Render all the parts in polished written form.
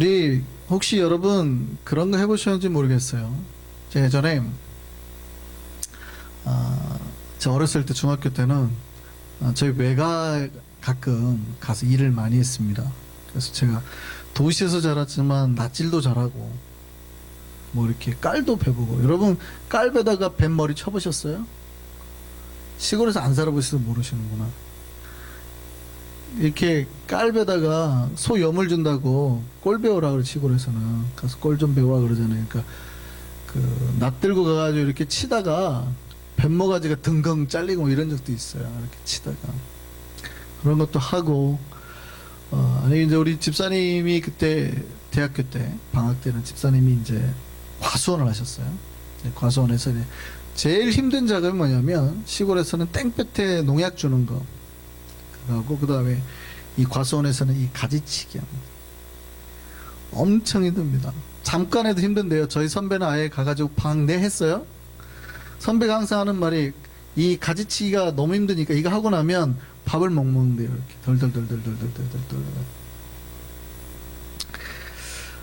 우리 혹시 여러분 그런 거 해보셨는지 모르겠어요. 제가 예전에 저 어렸을 때 중학교 때는 저희 외가 가끔 가서 일을 많이 했습니다. 그래서 제가 도시에서 자랐지만 낯질도 잘하고 뭐 이렇게 깔도 배보고, 여러분 깔배다가 뱀머리 쳐보셨어요? 시골에서 안 살아보셔서 모르시는구나. 이렇게 깔배다가 소 염을 준다고 꼴 배우라 그래. 시골에서는 가서 꼴 좀 배우라 그러잖아요. 그러니까 그 낫 들고 가가지고 이렇게 치다가 뱀모가지가 등강 잘리고 뭐 이런 적도 있어요. 이렇게 치다가 그런 것도 하고, 아니 이제 우리 집사님이 그때 대학교 때 방학 때는 집사님이 이제 과수원을 하셨어요. 과수원에서 이제 제일 힘든 작업이 뭐냐면, 시골에서는 땡볕에 농약 주는 거 하고, 그 다음에 이 과수원에서는 이 가지치기 합니다. 엄청 힘듭니다. 잠깐 해도 힘든데요. 저희 선배는 아예 가가지고 방 내 했어요. 선배가 항상 하는 말이, 이 가지치기가 너무 힘드니까 이거 하고 나면 밥을 못 먹는데요. 이렇게 덜덜덜덜덜덜덜덜.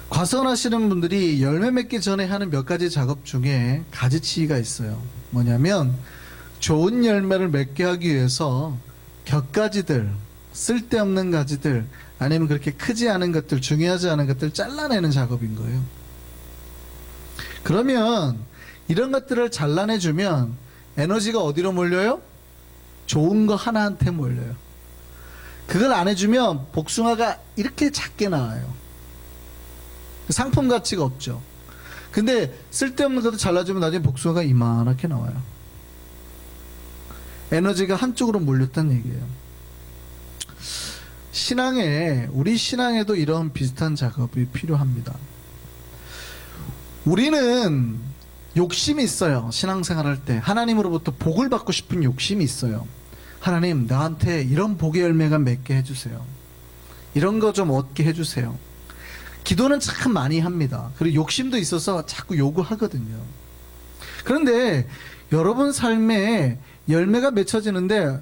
과수원 하시는 분들이 열매 맺기 전에 하는 몇 가지 작업 중에 가지치기가 있어요. 뭐냐면, 좋은 열매를 맺게 하기 위해서 곁가지들, 쓸데없는 가지들, 아니면 그렇게 크지 않은 것들, 중요하지 않은 것들 잘라내는 작업인 거예요. 그러면 이런 것들을 잘라내주면 에너지가 어디로 몰려요? 좋은 거 하나한테 몰려요. 그걸 안 해주면 복숭아가 이렇게 작게 나와요. 상품 가치가 없죠. 근데 쓸데없는 것도 잘라주면 나중에 복숭아가 이만하게 나와요. 에너지가 한쪽으로 몰렸다는 얘기예요. 우리 신앙에도 이런 비슷한 작업이 필요합니다. 우리는 욕심이 있어요. 신앙생활 할 때 하나님으로부터 복을 받고 싶은 욕심이 있어요. 하나님, 나한테 이런 복의 열매가 맺게 해주세요. 이런 거 좀 얻게 해주세요. 기도는 참 많이 합니다. 그리고 욕심도 있어서 자꾸 요구하거든요. 그런데 여러분 삶에 열매가 맺혀지는데,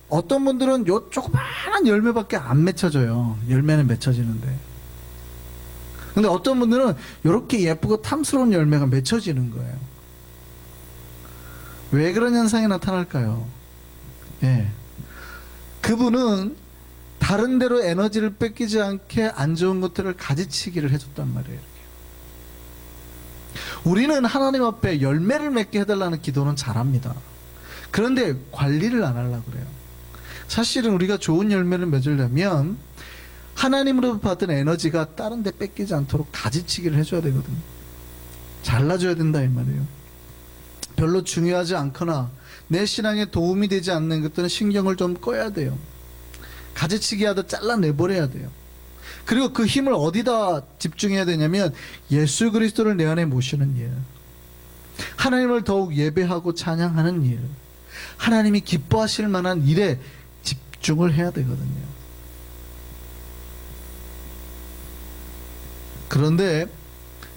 어떤 분들은 요 조그마한 열매밖에 안 맺혀져요. 열매는 맺혀지는데. 근데 어떤 분들은 이렇게 예쁘고 탐스러운 열매가 맺혀지는 거예요. 왜 그런 현상이 나타날까요? 예. 그분은 다른 데로 에너지를 뺏기지 않게 안 좋은 것들을 가지치기를 해줬단 말이에요. 우리는 하나님 앞에 열매를 맺게 해달라는 기도는 잘합니다. 그런데 관리를 안 하려고 그래요. 사실은 우리가 좋은 열매를 맺으려면 하나님으로부터 받은 에너지가 다른 데 뺏기지 않도록 가지치기를 해줘야 되거든요. 잘라줘야 된다 이 말이에요. 별로 중요하지 않거나 내 신앙에 도움이 되지 않는 것들은 신경을 좀 꺼야 돼요. 가지치기 하다 잘라내버려야 돼요. 그리고 그 힘을 어디다 집중해야 되냐면, 예수 그리스도를 내 안에 모시는 일, 하나님을 더욱 예배하고 찬양하는 일, 하나님이 기뻐하실 만한 일에 집중을 해야 되거든요. 그런데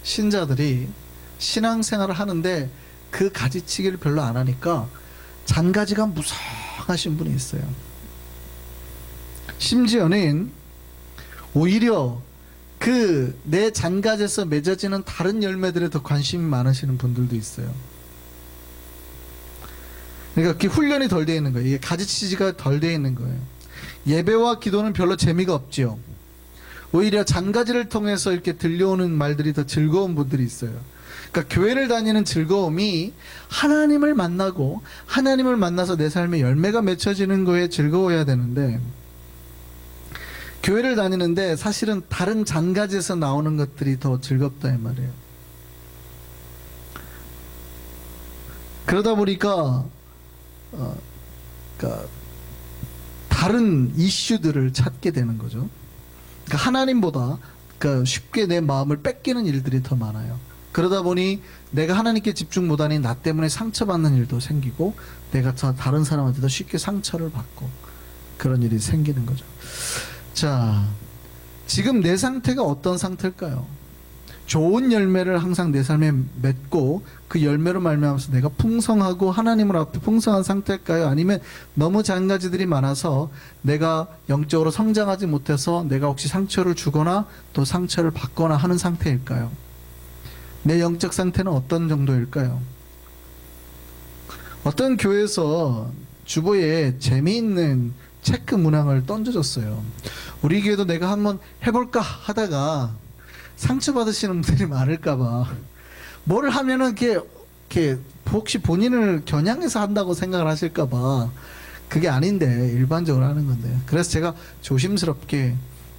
신자들이 신앙생활을 하는데 그 가지치기를 별로 안 하니까 잔가지가 무성하신 분이 있어요. 심지어는 오히려 그 내 잔가지에서 맺어지는 다른 열매들에 더 관심이 많으시는 분들도 있어요. 그러니까 그 훈련이 덜 되어 있는 거예요. 이게 가지치기가 덜 되어 있는 거예요. 예배와 기도는 별로 재미가 없죠. 오히려 잔가지를 통해서 이렇게 들려오는 말들이 더 즐거운 분들이 있어요. 그러니까 교회를 다니는 즐거움이 하나님을 만나고, 하나님을 만나서 내 삶에 열매가 맺혀지는 거에 즐거워야 되는데, 교회를 다니는데 사실은 다른 잔가지에서 나오는 것들이 더 즐겁다 이 말이에요. 그러다 보니까 그러니까 다른 이슈들을 찾게 되는 거죠. 그러니까 하나님보다 쉽게 내 마음을 뺏기는 일들이 더 많아요. 그러다 보니 내가 하나님께 집중 못하니 나 때문에 상처받는 일도 생기고, 내가 다른 사람한테도 쉽게 상처를 받고, 그런 일이 생기는 거죠. 자, 지금 내 상태가 어떤 상태일까요? 좋은 열매를 항상 내 삶에 맺고 그 열매로 말미암아서 내가 풍성하고 하나님을 앞에 풍성한 상태일까요? 아니면 너무 잔가지들이 많아서 내가 영적으로 성장하지 못해서 내가 혹시 상처를 주거나 또 상처를 받거나 하는 상태일까요? 내 영적 상태는 어떤 정도일까요? 어떤 교회에서 주보에 재미있는 체크 문항을 던져줬어요. 우리 교회도 내가 한번 해볼까 하다가 상처받으시는 분들이 많을까봐 뭐를 하면은 이렇게 혹시 본인을 겨냥해서 한다고 생각을 하실까봐 그게 아닌데 일반적으로 하는 건데, 그래서 제가 조심스럽게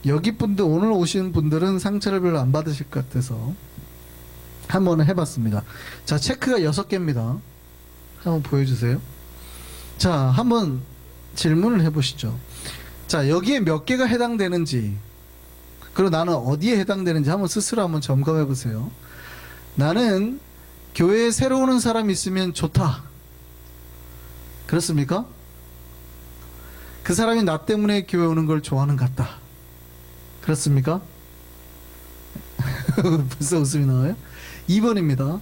여기 분들 오늘 오신 분들은 상처를 별로 안 받으실 것 같아서 한번 해봤습니다. 자, 체크가 6개입니다. 한번 보여주세요. 자, 한번 질문을 해보시죠. 자, 여기에 몇 개가 해당되는지, 그리고 나는 어디에 해당되는지 한번 스스로 한번 점검해 보세요. 나는 교회에 새로 오는 사람이 있으면 좋다. 그렇습니까? 그 사람이 나 때문에 교회 오는 걸 좋아하는 것 같다. 그렇습니까? 벌써 웃음이 나와요? 2번입니다.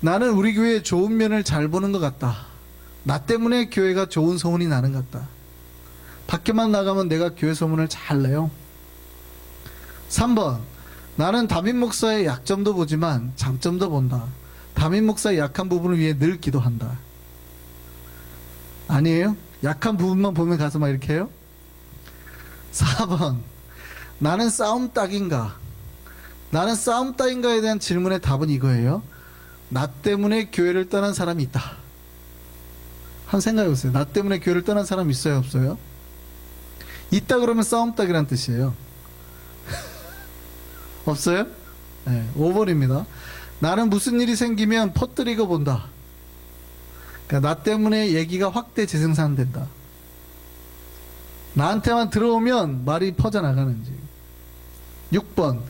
나는 우리 교회의 좋은 면을 잘 보는 것 같다. 나 때문에 교회가 좋은 소문이 나는 것 같다. 밖에만 나가면 내가 교회 소문을 잘 내요. 3번, 나는 담임 목사의 약점도 보지만 장점도 본다. 담임 목사의 약한 부분을 위해 늘 기도한다. 아니에요? 약한 부분만 보면 가서 막 이렇게 해요? 4번, 나는 싸움 딱인가? 나는 싸움 딱인가에 대한 질문의 답은 이거예요. 나 때문에 교회를 떠난 사람이 있다. 한번 생각해 보세요. 나 때문에 교회를 떠난 사람 있어요, 없어요? 있다 그러면 싸움 딱이란 뜻이에요. 없어요? 네, 5번입니다. 나는 무슨 일이 생기면 퍼뜨리고 본다. 그러니까 나 때문에 얘기가 확대 재생산된다. 나한테만 들어오면 말이 퍼져나가는지. 6번,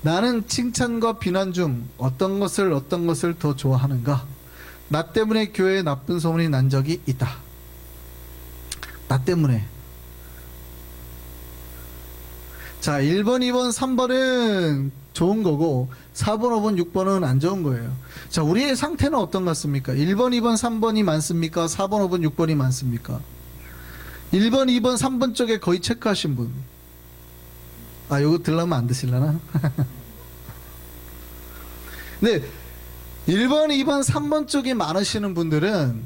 나는 칭찬과 비난 중 어떤 것을 더 좋아하는가? 나 때문에 교회에 나쁜 소문이 난 적이 있다. 나 때문에. 자, 1번, 2번, 3번은 좋은 거고 4번, 5번, 6번은 안 좋은 거예요. 자, 우리의 상태는 어떤 것 같습니까? 1번, 2번, 3번이 많습니까? 4번, 5번, 6번이 많습니까? 1번, 2번, 3번 쪽에 거의 체크하신 분. 아, 요거 들려면 안 드실라나? 근데 1번, 2번, 3번 쪽이 많으시는 분들은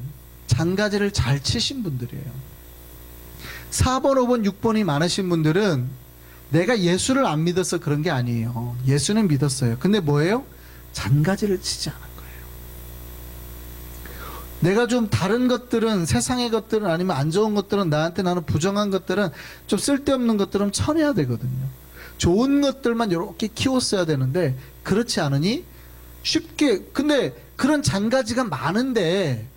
장가지를 잘 치신 분들이에요. 4번, 5번, 6번이 많으신 분들은 내가 예수를 안 믿어서 그런 게 아니에요. 예수는 믿었어요. 근데 뭐예요? 잔가지를 치지 않은 거예요. 내가 좀 다른 것들은, 세상의 것들은, 아니면 안 좋은 것들은, 나는 부정한 것들은, 좀 쓸데없는 것들은 쳐내야 되거든요. 좋은 것들만 이렇게 키웠어야 되는데 그렇지 않으니 쉽게, 근데 그런 잔가지가 많은데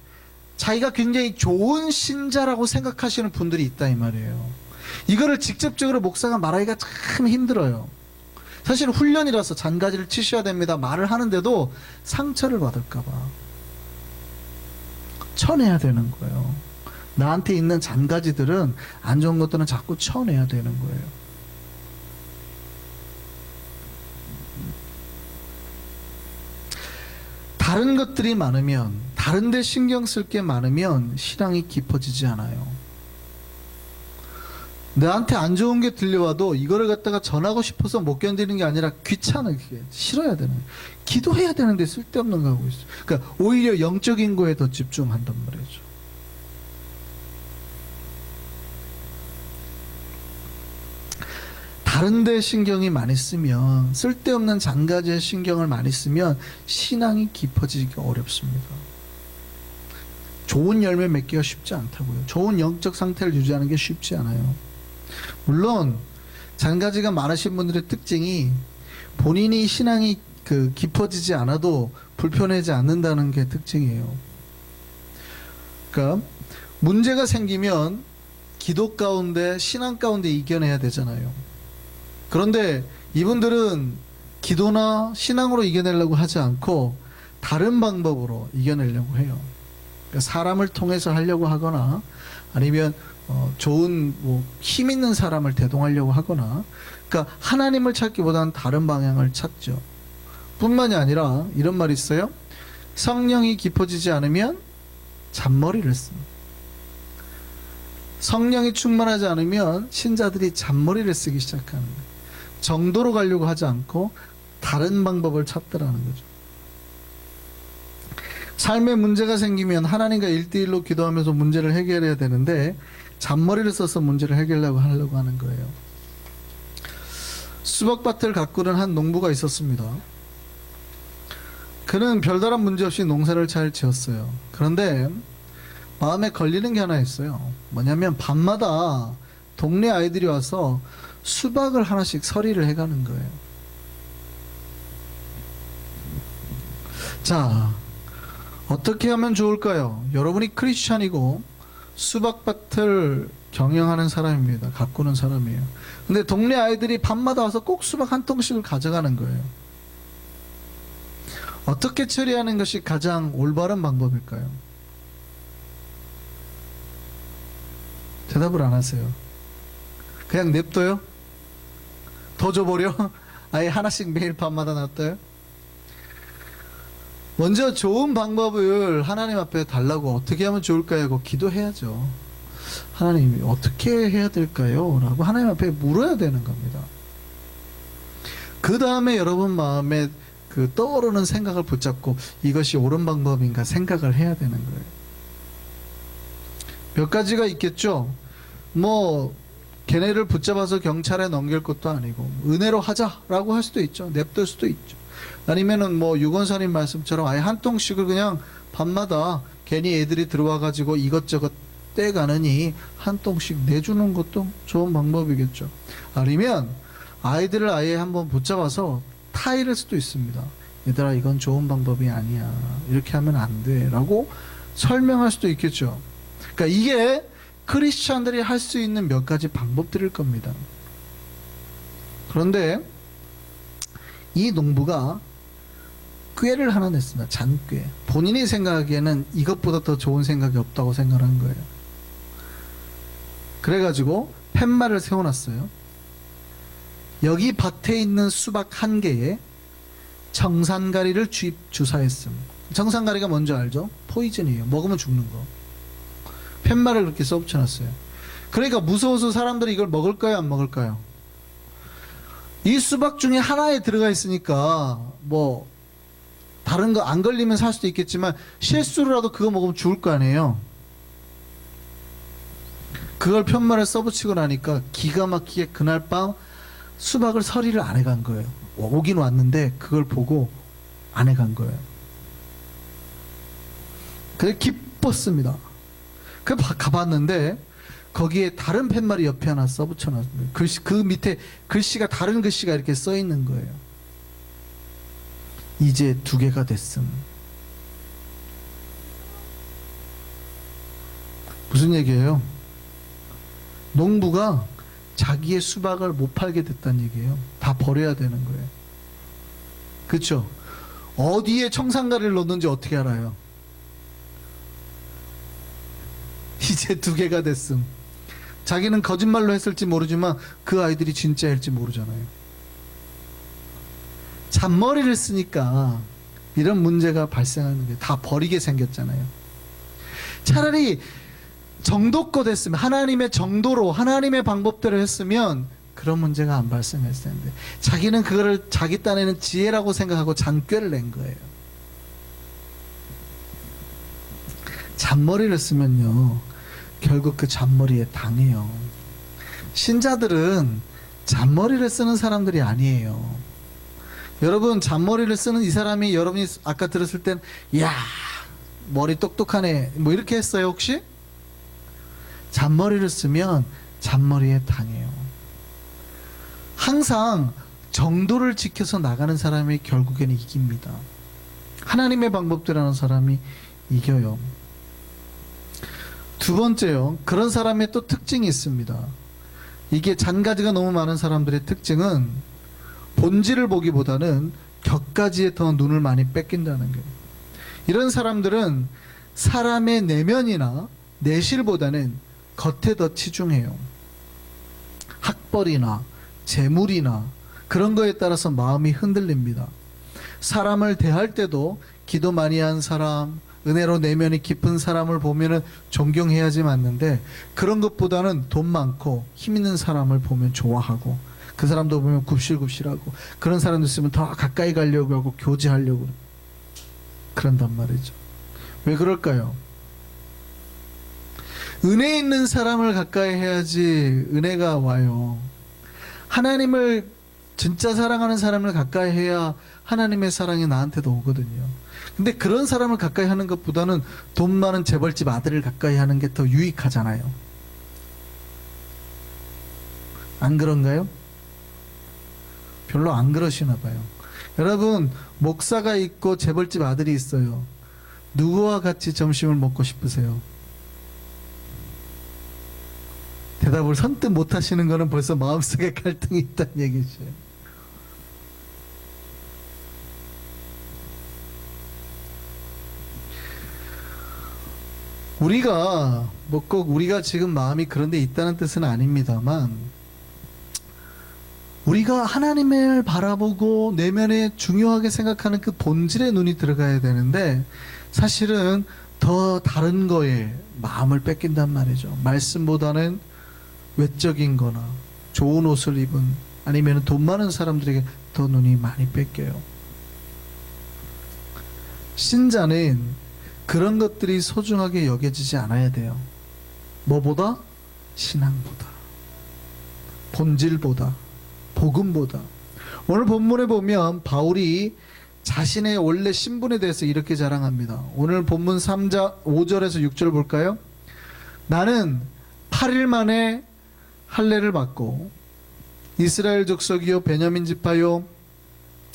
자기가 굉장히 좋은 신자라고 생각하시는 분들이 있다 이 말이에요. 이거를 직접적으로 목사가 말하기가 참 힘들어요. 사실 훈련이라서 잔가지를 치셔야 됩니다 말을 하는데도 상처를 받을까봐 쳐내야 되는 거예요. 나한테 있는 잔가지들은, 안 좋은 것들은 자꾸 쳐내야 되는 거예요. 다른 것들이 많으면, 다른 데 신경 쓸 게 많으면 신앙이 깊어지지 않아요. 나한테 안 좋은 게 들려와도 이거를 갖다가 전하고 싶어서 못 견디는 게 아니라 귀찮게 싫어야 되는, 기도해야 되는데 쓸데없는 거 하고 있어요. 그러니까 오히려 영적인 거에 더 집중한단 말이죠. 다른 데 신경이 많이 쓰면, 쓸데없는 잔가지에 신경을 많이 쓰면 신앙이 깊어지기가 어렵습니다. 좋은 열매 맺기가 쉽지 않다고요. 좋은 영적 상태를 유지하는 게 쉽지 않아요. 물론 잔가지가 많으신 분들의 특징이 본인이 신앙이 깊어지지 않아도 불편하지 않는다는 게 특징이에요. 그러니까 문제가 생기면 기도 가운데, 신앙 가운데 이겨내야 되잖아요. 그런데 이분들은 기도나 신앙으로 이겨내려고 하지 않고 다른 방법으로 이겨내려고 해요. 그러니까 사람을 통해서 하려고 하거나, 아니면 좋은 힘 있는 사람을 대동하려고 하거나, 그러니까 하나님을 찾기보다는 다른 방향을 찾죠. 뿐만이 아니라 이런 말이 있어요. 성령이 깊어지지 않으면 잔머리를 씁니다. 성령이 충만하지 않으면 신자들이 잔머리를 쓰기 시작하는 거예요. 정도로 가려고 하지 않고 다른 방법을 찾더라는 거죠. 삶에 문제가 생기면 하나님과 1대1로 기도하면서 문제를 해결해야 되는데 잔머리를 써서 문제를 해결하려고 하는 거예요. 수박밭을 가꾸는 한 농부가 있었습니다. 그는 별다른 문제 없이 농사를 잘 지었어요. 그런데 마음에 걸리는 게 하나 있어요. 뭐냐면 밤마다 동네 아이들이 와서 수박을 하나씩 서리를 해가는 거예요. 자, 어떻게 하면 좋을까요? 여러분이 크리스찬이고 수박밭을 경영하는 사람입니다. 가꾸는 사람이에요. 근데 동네 아이들이 밤마다 와서 꼭 수박 한 통씩을 가져가는 거예요. 어떻게 처리하는 것이 가장 올바른 방법일까요? 대답을 안 하세요. 그냥 냅둬요? 더 줘버려? 아예 하나씩 매일 밤마다 놔둬요? 먼저 좋은 방법을 하나님 앞에 달라고 어떻게 하면 좋을까요? 하고 기도해야죠. 하나님 어떻게 해야 될까요? 라고 하나님 앞에 물어야 되는 겁니다. 그 다음에 여러분 마음에 그 떠오르는 생각을 붙잡고 이것이 옳은 방법인가 생각을 해야 되는 거예요. 몇 가지가 있겠죠. 뭐 걔네를 붙잡아서 경찰에 넘길 것도 아니고 은혜로 하자라고 할 수도 있죠. 냅둘 수도 있죠. 아니면은 뭐 유건사님 말씀처럼 아예 한 통씩을 그냥 밤마다 괜히 애들이 들어와 가지고 이것저것 떼가느니 한 통씩 내주는 것도 좋은 방법이겠죠. 아니면 아이들을 아예 한번 붙잡아서 타이를 수도 있습니다. 얘들아 이건 좋은 방법이 아니야. 이렇게 하면 안 돼. 라고 설명할 수도 있겠죠. 그러니까 이게 크리스찬들이 할 수 있는 몇 가지 방법들일 겁니다. 그런데 이 농부가 꾀를 하나 냈습니다. 잔꾀. 본인이 생각하기에는 이것보다 더 좋은 생각이 없다고 생각한 거예요. 그래가지고 팻말을 세워놨어요. 여기 밭에 있는 수박 한 개에 정산가리를 주사했습니다. 정산가리가 뭔지 알죠? 포이즌이에요. 먹으면 죽는 거. 팻말을 그렇게 써붙여놨어요. 그러니까 무서워서 사람들이 이걸 먹을까요? 안 먹을까요? 이 수박 중에 하나에 들어가 있으니까 뭐 다른 거 안 걸리면 살 수도 있겠지만 실수로라도 그거 먹으면 죽을 거 아니에요. 그걸 팻말을 써붙이고 나니까 기가 막히게 그날 밤 수박을 서리를 안 해간 거예요. 오긴 왔는데 그걸 보고 안 해간 거예요. 그래서 기뻤습니다. 그 가봤는데 거기에 다른 팻말이 옆에 하나 써붙여놨어요. 글씨, 그 밑에 글씨가 다른 글씨가 이렇게 써 있는 거예요. 이제 2개가 됐음. 무슨 얘기예요? 농부가 자기의 수박을 못 팔게 됐다는 얘기예요. 다 버려야 되는 거예요. 그렇죠? 어디에 청산가리를 넣는지 어떻게 알아요? 이제 2개가 됐음. 자기는 거짓말로 했을지 모르지만 그 아이들이 진짜일지 모르잖아요. 잔머리를 쓰니까 이런 문제가 발생하는 게 다 버리게 생겼잖아요. 차라리 정도껏 했으면, 하나님의 정도로 하나님의 방법대로 했으면 그런 문제가 안 발생했을 텐데 자기는 그거를 자기 딴에는 지혜라고 생각하고 잔꾀를 낸 거예요. 잔머리를 쓰면요 결국 그 잔머리에 당해요. 신자들은 잔머리를 쓰는 사람들이 아니에요. 여러분 잔머리를 쓰는 이 사람이 여러분이 아까 들었을 땐 이야 머리 똑똑하네 뭐 이렇게 했어요 혹시? 잔머리를 쓰면 잔머리에 당해요. 항상 정도를 지켜서 나가는 사람이 결국에는 이깁니다. 하나님의 방법대로 하는 사람이 이겨요. 2번째요. 그런 사람의 또 특징이 있습니다. 이게 잔가지가 너무 많은 사람들의 특징은 본질을 보기보다는 격가지에 더 눈을 많이 뺏긴다는 거예요. 이런 사람들은 사람의 내면이나 내실보다는 겉에 더 치중해요. 학벌이나 재물이나 그런 거에 따라서 마음이 흔들립니다. 사람을 대할 때도 기도 많이 한 사람, 은혜로 내면이 깊은 사람을 보면은 존경해야지 맞는데, 그런 것보다는 돈 많고 힘 있는 사람을 보면 좋아하고, 그 사람도 보면 굽실굽실하고, 그런 사람도 있으면 더 가까이 가려고 하고 교제하려고 그런단 말이죠. 왜 그럴까요? 은혜 있는 사람을 가까이 해야지 은혜가 와요. 하나님을 진짜 사랑하는 사람을 가까이 해야 하나님의 사랑이 나한테도 오거든요. 근데 그런 사람을 가까이 하는 것보다는 돈 많은 재벌집 아들을 가까이 하는 게 더 유익하잖아요. 안 그런가요? 별로 안 그러시나 봐요. 여러분, 목사가 있고 재벌집 아들이 있어요. 누구와 같이 점심을 먹고 싶으세요? 대답을 선뜻 못 하시는 거는 벌써 마음속에 갈등이 있다는 얘기죠. 우리가 뭐 꼭 우리가 지금 마음이 그런 데 있다는 뜻은 아닙니다만, 우리가 하나님을 바라보고 내면에 중요하게 생각하는 그 본질의 눈이 들어가야 되는데, 사실은 더 다른 거에 마음을 뺏긴단 말이죠. 말씀보다는 외적인 거나 좋은 옷을 입은, 아니면 돈 많은 사람들에게 더 눈이 많이 뺏겨요. 신자는 그런 것들이 소중하게 여겨지지 않아야 돼요. 뭐보다? 신앙보다, 본질보다, 복음보다. 오늘 본문에 보면 바울이 자신의 원래 신분에 대해서 이렇게 자랑합니다. 오늘 본문 3장 5절에서 6절 볼까요? 나는 8일 만에 할례를 받고 이스라엘 족속이요 베냐민 지파요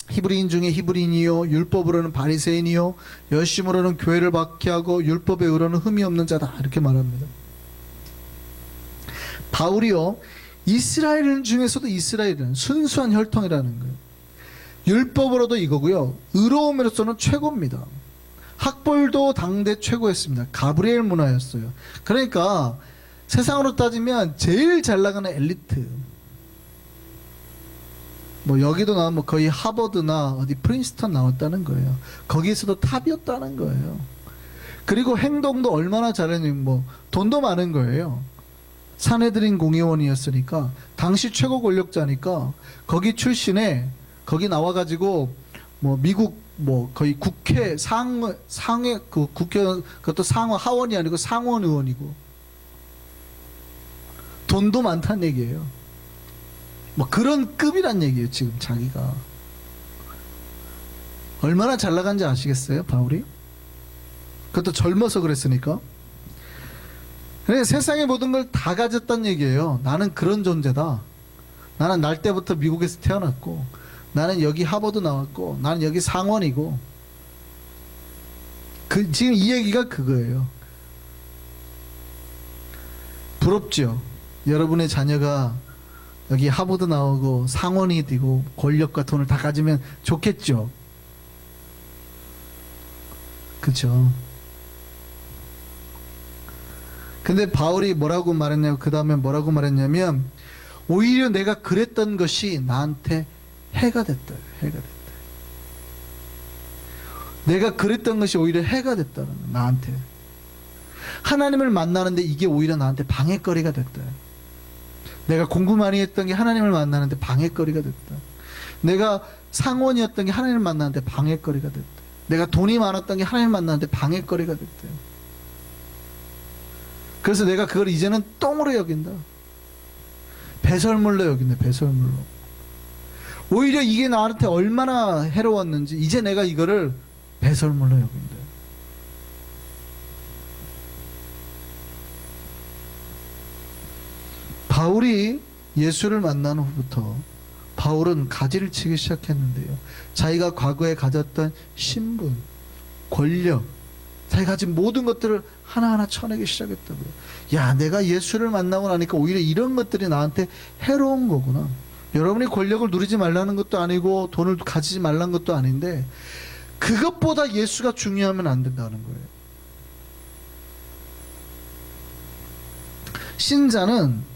히브리인 중에 히브리인이요 율법으로는 바리새인이요 열심으로는 교회를 박해하고 율법에 의로는 흠이 없는 자다, 이렇게 말합니다. 바울이요, 이스라엘 중에서도 이스라엘은 순수한 혈통이라는 거예요. 율법으로도 이거고요, 의로움으로서는 최고입니다. 학벌도 당대 최고였습니다. 가브리엘 문화였어요. 그러니까 세상으로 따지면 제일 잘 나가는 엘리트, 뭐 여기도 나오면 거의 하버드나 어디 프린스턴 나왔다는 거예요. 거기에서도 탑이었다는 거예요. 그리고 행동도 얼마나 잘했는지, 뭐 돈도 많은 거예요. 산헤드린 공의원이었으니까, 당시 최고 권력자니까, 거기 출신에, 거기 나와가지고 뭐 미국 뭐 거의 국회 상회 그 국회, 그것도 상원 하원이 아니고 상원 의원이고, 돈도 많다는 얘기예요. 뭐 그런 급이란 얘기예요. 지금 자기가 얼마나 잘 나간지 아시겠어요? 바울이? 그것도 젊어서 그랬으니까. 그래, 세상의 모든 걸 다 가졌단 얘기예요. 나는 그런 존재다. 나는 날 때부터 미국에서 태어났고, 나는 여기 하버드 나왔고, 나는 여기 상원이고. 지금 이 얘기가 그거예요. 부럽죠? 여러분의 자녀가 여기 하버드 나오고 상원이 되고 권력과 돈을 다 가지면 좋겠죠? 그렇죠? 근데 바울이 뭐라고 말했냐면, 그 다음에 뭐라고 말했냐면, 오히려 내가 그랬던 것이 나한테 해가 됐다. 해가 됐다. 내가 그랬던 것이 오히려 해가 됐다. 나한테. 하나님을 만나는데 이게 오히려 나한테 방해거리가 됐다. 내가 공부 많이 했던 게 하나님을 만나는데 방해거리가 됐다. 내가 상원이었던 게 하나님을 만나는데 방해거리가 됐다. 내가 돈이 많았던 게 하나님을 만나는데 방해거리가 됐다. 그래서 내가 그걸 이제는 똥으로 여긴다. 배설물로 여긴다. 배설물로. 오히려 이게 나한테 얼마나 해로웠는지 이제 내가 이거를 배설물로 여긴다. 바울이 예수를 만난 후부터 바울은 가지를 치기 시작했는데요. 자기가 과거에 가졌던 신분, 권력, 자기가 가진 모든 것들을 하나하나 쳐내기 시작했다고요. 야, 내가 예수를 만나고 나니까 오히려 이런 것들이 나한테 해로운 거구나. 여러분이 권력을 누리지 말라는 것도 아니고 돈을 가지지 말라는 것도 아닌데, 그것보다 예수가 중요하면 안 된다는 거예요. 신자는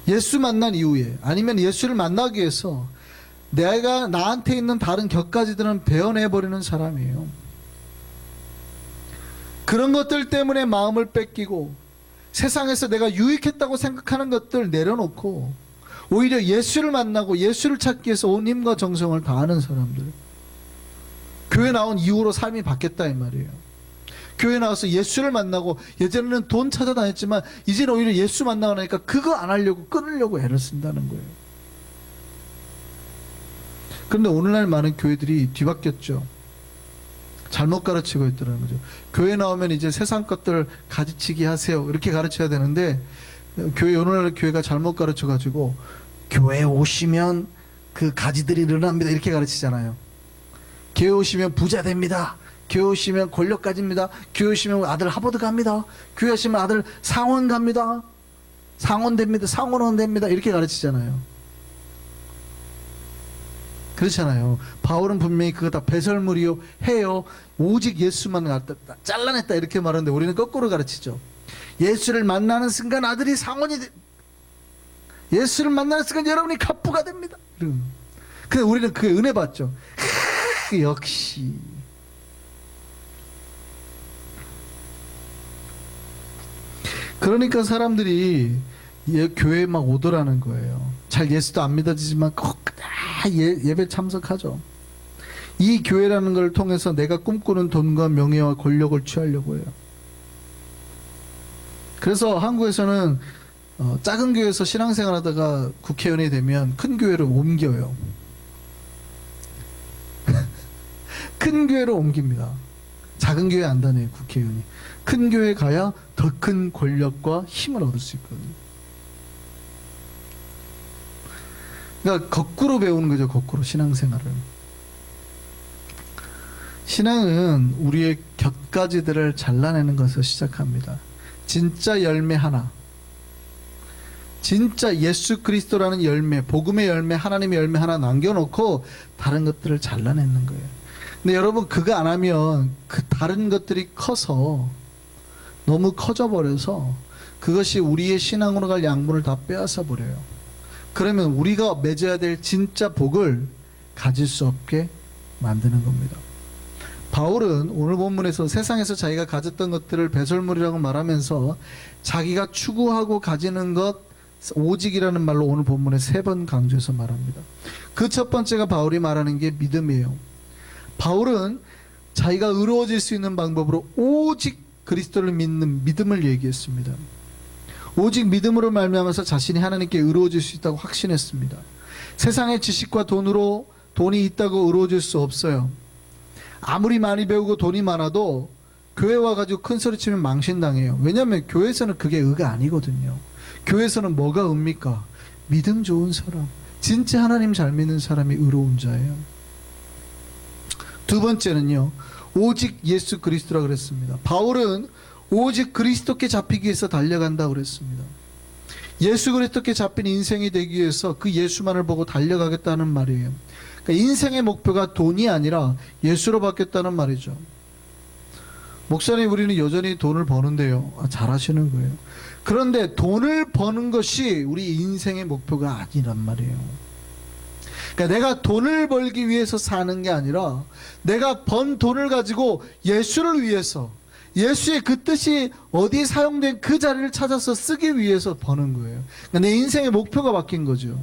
예수 만난 이후에, 아니면 예수를 만나기 위해서 내가 나한테 있는 다른 곁가지들은 베어내버리는 사람이에요. 그런 것들 때문에 마음을 뺏기고 세상에서 내가 유익했다고 생각하는 것들 내려놓고 오히려 예수를 만나고 예수를 찾기 위해서 온 힘과 정성을 다하는 사람들, 교회 나온 이후로 삶이 바뀌었다 이 말이에요. 교회 나와서 예수를 만나고, 예전에는 돈 찾아다녔지만 이제는 오히려 예수 만나고 나니까 그거 안 하려고 끊으려고 애를 쓴다는 거예요. 그런데 오늘날 많은 교회들이 뒤바뀌었죠. 잘못 가르치고 있더라는 거죠. 교회 나오면 이제 세상 것들 가지치기 하세요, 이렇게 가르쳐야 되는데, 오늘날 교회가 잘못 가르쳐 가지고 교회 오시면 그 가지들이 늘어납니다 이렇게 가르치잖아요. 교회 오시면 부자 됩니다, 교회 오시면 권력 가집니다, 교회 오시면 아들 하버드 갑니다, 교회 오시면 아들 상원 갑니다, 상원 됩니다, 상원원 됩니다, 이렇게 가르치잖아요. 그렇잖아요. 바울은 분명히 그거 다 배설물이요 해요, 오직 예수만 잘라냈다 이렇게 말하는데, 우리는 거꾸로 가르치죠. 예수를 만나는 순간 아들이 상원이 예수를 만나는 순간 여러분이 갑부가 됩니다. 근데 우리는 그게 은혜 받죠. 역시 그러니까 사람들이 교회에 막 오더라는 거예요. 잘 예수도 안 믿어지지만 꼭 예배 참석하죠. 이 교회라는 걸 통해서 내가 꿈꾸는 돈과 명예와 권력을 취하려고 해요. 그래서 한국에서는 작은 교회에서 신앙생활 하다가 국회의원이 되면 큰 교회로 옮겨요. 큰 교회로 옮깁니다. 작은 교회 안 다녀요, 국회의원이. 큰 교회 가야 더 큰 권력과 힘을 얻을 수 있거든요. 그러니까 거꾸로 배우는 거죠, 거꾸로 신앙생활을. 신앙은 우리의 곁가지들을 잘라내는 것에서 시작합니다. 진짜 열매 하나, 진짜 예수 그리스도라는 열매, 복음의 열매, 하나님의 열매 하나 남겨놓고 다른 것들을 잘라내는 거예요. 근데 여러분, 그거 안 하면 그 다른 것들이 커서 너무 커져 버려서 그것이 우리의 신앙으로 갈 양분을 다 빼앗아 버려요. 그러면 우리가 맺어야 될 진짜 복을 가질 수 없게 만드는 겁니다. 바울은 오늘 본문에서 세상에서 자기가 가졌던 것들을 배설물이라고 말하면서 자기가 추구하고 가지는 것, 오직이라는 말로 오늘 본문에 3번 강조해서 말합니다. 그 첫 번째가 바울이 말하는 게 믿음이에요. 바울은 자기가 의로워질 수 있는 방법으로 오직 그리스도를 믿는 믿음을 얘기했습니다. 오직 믿음으로 말미암아서 자신이 하나님께 의로워질 수 있다고 확신했습니다. 세상의 지식과 돈이 있다고 의로워질 수 없어요. 아무리 많이 배우고 돈이 많아도 교회 와가지고 큰 소리 치면 망신당해요. 왜냐하면 교회에서는 그게 의가 아니거든요. 교회에서는 뭐가 의입니까? 믿음 좋은 사람, 진짜 하나님 잘 믿는 사람이 의로운 자예요. 두 번째는요, 오직 예수 그리스도라고 그랬습니다. 바울은 오직 그리스도께 잡히기 위해서 달려간다고 그랬습니다. 예수 그리스도께 잡힌 인생이 되기 위해서 그 예수만을 보고 달려가겠다는 말이에요. 그러니까 인생의 목표가 돈이 아니라 예수로 바뀌었다는 말이죠. 목사님, 우리는 여전히 돈을 버는데요. 잘하시는 거예요. 그런데 돈을 버는 것이 우리 인생의 목표가 아니란 말이에요. 그러니까 내가 돈을 벌기 위해서 사는 게 아니라 내가 번 돈을 가지고 예수를 위해서, 예수의 그 뜻이 어디에 사용된 그 자리를 찾아서 쓰기 위해서 버는 거예요. 그러니까 내 인생의 목표가 바뀐 거죠.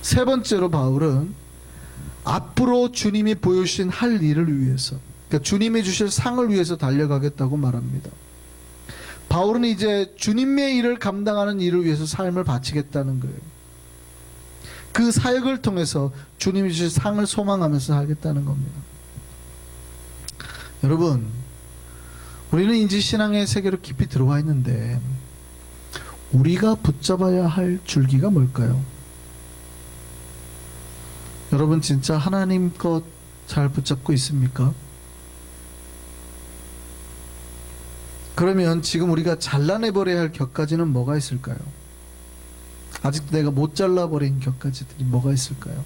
세 번째로 바울은 앞으로 주님이 보여주신 할 일을 위해서, 그러니까 주님이 주실 상을 위해서 달려가겠다고 말합니다. 바울은 이제 주님의 일을 감당하는 일을 위해서 삶을 바치겠다는 거예요. 그 사역을 통해서 주님이 주실 상을 소망하면서 살겠다는 겁니다. 여러분, 우리는 이제 신앙의 세계로 깊이 들어와 있는데 우리가 붙잡아야 할 줄기가 뭘까요? 여러분, 진짜 하나님 것 잘 붙잡고 있습니까? 그러면 지금 우리가 잘라내버려야 할 곁가지는 뭐가 있을까요? 아직도 내가 못 잘라버린 곁가지들이 뭐가 있을까요?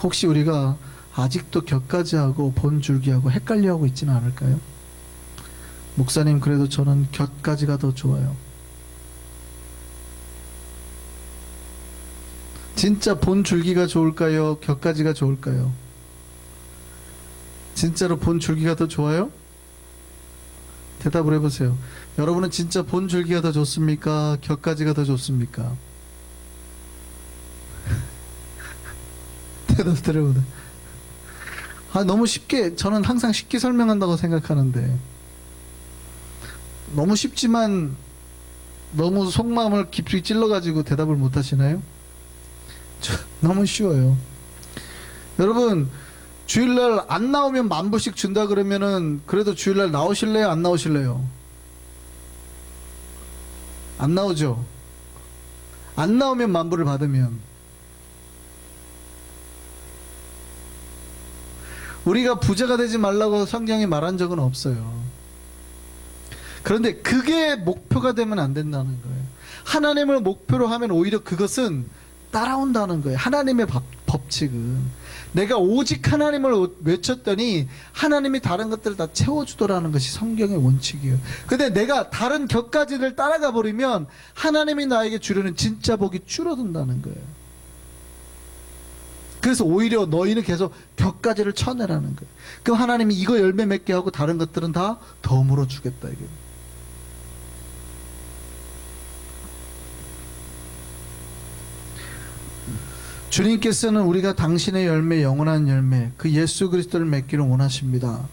혹시 우리가 아직도 곁가지하고 본줄기하고 헷갈려하고 있지는 않을까요? 목사님, 그래도 저는 곁가지가 더 좋아요. 진짜 본 줄기가 좋을까요? 격가지가 좋을까요? 진짜로 본 줄기가 더 좋아요? 대답을 해보세요. 여러분은 진짜 본 줄기가 더 좋습니까? 격가지가 더 좋습니까? 대답 드려보다. 너무 쉽게, 저는 항상 쉽게 설명한다고 생각하는데, 너무 쉽지만 너무 속마음을 깊이 찔러가지고 대답을 못 하시나요? 너무 쉬워요. 여러분, 주일날 안 나오면 10,000불씩 준다 그러면은 그래도 주일날 나오실래요? 안 나오실래요? 안 나오죠? 안 나오면 10,000불을 받으면. 우리가 부자가 되지 말라고 성경에 말한 적은 없어요. 그런데 그게 목표가 되면 안 된다는 거예요. 하나님을 목표로 하면 오히려 그것은 따라온다는 거예요. 하나님의 법칙은. 내가 오직 하나님을 외쳤더니 하나님이 다른 것들을 다 채워주더라는 것이 성경의 원칙이에요. 근데 내가 다른 격가지를 따라가 버리면 하나님이 나에게 주려는 진짜 복이 줄어든다는 거예요. 그래서 오히려 너희는 계속 격가지를 쳐내라는 거예요. 그럼 하나님이 이거 열매 맺게 하고 다른 것들은 다 덤으로 주겠다 이게. 주님께서는 우리가 당신의 열매, 영원한 열매, 그 예수 그리스도를 맺기를 원하십니다.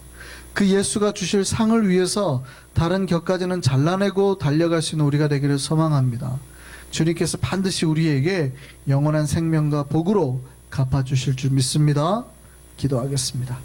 그 예수가 주실 상을 위해서 다른 격까지는 잘라내고 달려갈 수 있는 우리가 되기를 소망합니다. 주님께서 반드시 우리에게 영원한 생명과 복으로 갚아주실 줄 믿습니다. 기도하겠습니다.